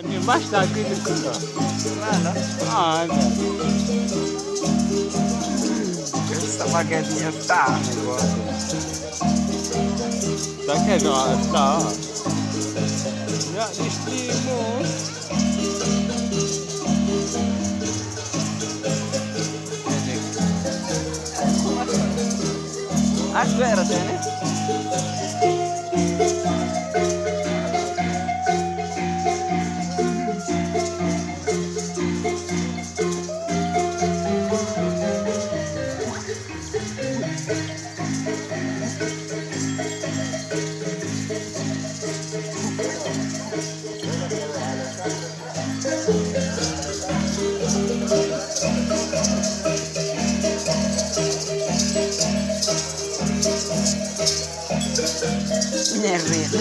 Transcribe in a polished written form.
Basta quello quello. Bello? Ah, è bello. Questa spaghetti stanno, guarda. Perché no, sta? Ja, die Stimmung. Aspetta, ne? Ne arriva.